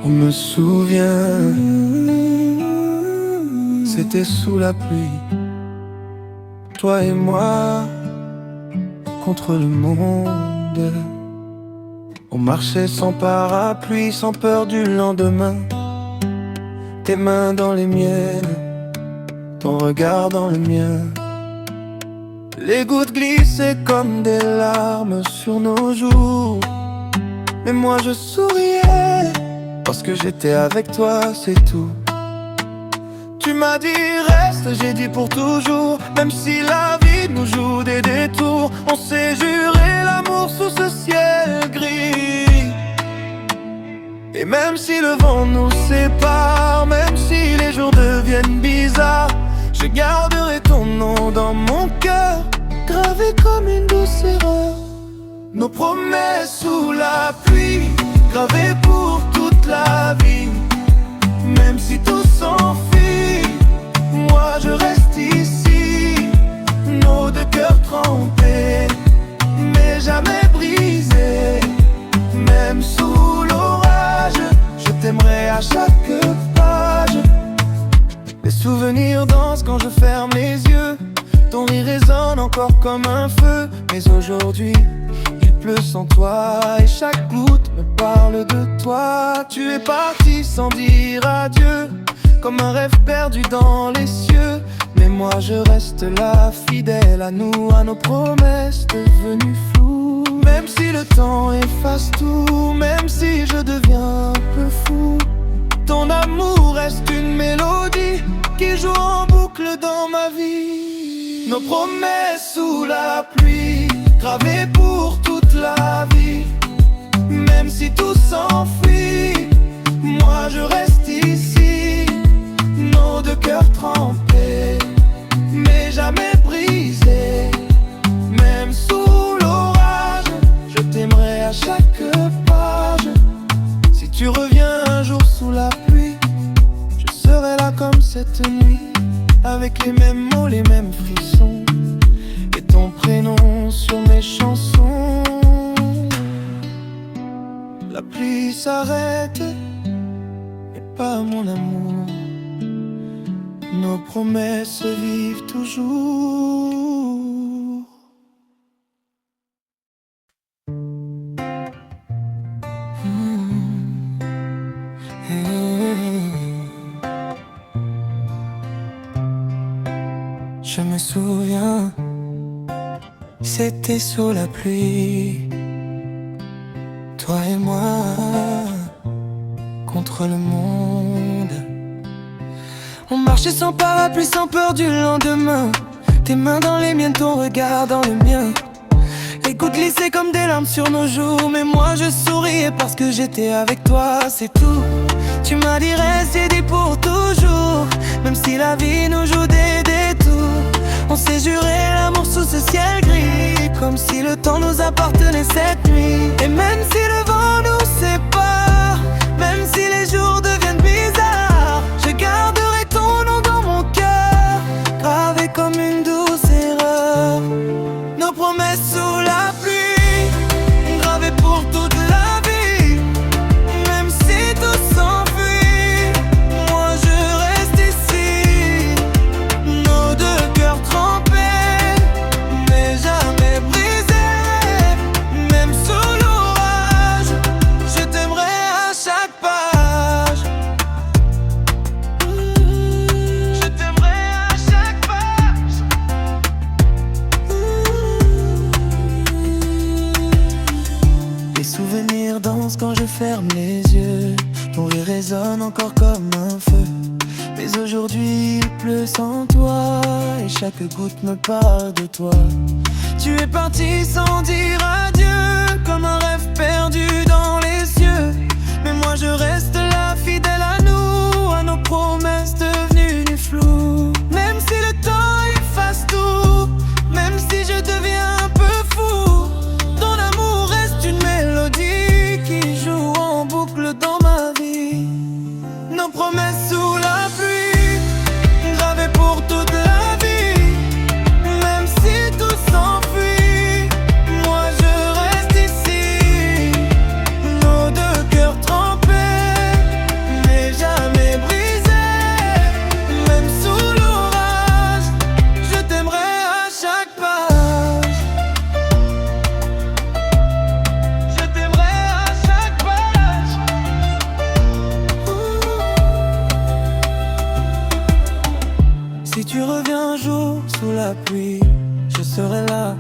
Je me souviens, c'était sous la pluie, toi et moi contre le monde. On marchait sans parapluie, sans peur du lendemain. Tes mains dans les miennes, ton regard dans le mien. Les gouttes glissaient comme des larmes sur nos joues. Mais moi je souriais, parce que j'étais avec toi, c'est tout. Tu m'as dit reste, j'ai dit pour toujours. Même si la vie nous joue des détours, on s'est juré l'amour sous ce ciel gris. Et même si le vent nous sépare, même si les jours deviennent bizarres, je garderai ton nom dans mon cœur, gravé comme une douce erreur. Nos promesses sous la pluie, gravées pour toute la vie. Même si tout s'enfuit, moi je reste ici. Nos deux cœurs trempés, mais jamais brisés. Même sous l'orage, je t'aimerai à chaque page. Les souvenirs dansent quand je ferme les yeux. Ton rire résonne encore comme un feu. Mais aujourd'hui, il pleut sans toi et chaque goutte me parle de toi. Tu es parti sans dire adieu, comme un rêve perdu dans les cieux. Mais moi je reste là, fidèle à nous, à nos promesses devenues floues. Même si le temps efface tout, même si je deviens un peu fou, ton amour reste une mélodie qui joue en boucle dans ma vie. Nos promesses sous la pluie, gravées pour toute la vie. Même si tout s'enfuit, moi je reste ici. Nos deux cœurs trempés, mais jamais brisés. Même sous l'orage, je t'aimerai à chaque page. Si tu reviens un jour sous la pluie, je serai là comme cette nuit, avec les mêmes mots, les mêmes frissons, et ton prénom sur mes chansons. La pluie s'arrête, mais pas mon amour. Nos promesses vivent toujours. Je me souviens, c'était sous la pluie, toi et moi contre le monde. On marchait sans parapluie, sans peur du lendemain. Tes mains dans les miennes, ton regard dans le mien. Les gouttes glissaient comme des larmes sur nos joues. Mais moi je souriais parce que j'étais avec toi, c'est tout. Tu m'as dit reste, j'ai dit pour toujours. Même si la vie nous joue des détours, on s'est juré l'amour sous ce ciel gris, comme si le temps nous appartenait cette nuit. Et même si le vent nous sépare, même si les jours deviennent bizarres, je garderai ton nom dans mon cœur, gravé comme une douce erreur. Nos promesses sous la pluie, gravées pour toute la vie. Même si tout s'enfuit, moi je reste ici. Nos deux cœurs trempés, mais jamais brisés. Même sous l'orage, je t'aimerai à chaque page. Je t'aimerai à chaque page. Les souvenirs dansent quand je ferme les yeux. Ton rire résonne encore comme un feu. Mais aujourd'hui il pleut sans toi et chaque goutte me parle de toi. Tu es parti sans dire adieu, comme un rêve perdu dans les cieux. Mais moi je reste là, fidèle à nous, à nos promesses devenues floues. Même si le temps efface tout, même si je deviens un peu fou, ton amour reste une mélodie qui joue en boucle dans ma vie. Nos promesses sous la pluie, gravées pour toute la vie. Même si tout s'enfuit, moi je reste ici. Nos deux cœurs trempés, qu'un jour, sous la pluie, je serai là,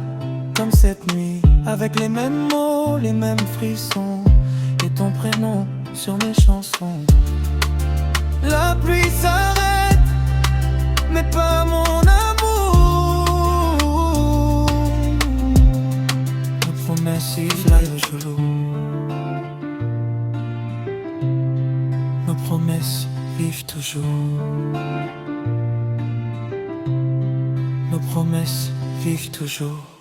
comme cette nuit, avec les mêmes mots, les mêmes frissons, et ton prénom sur mes chansons. La pluie s'arrête, mais pas mon amour. Nos promesses, ils fly au gelou. Nos promesses vivent toujours. Nos promesses vivent toujours.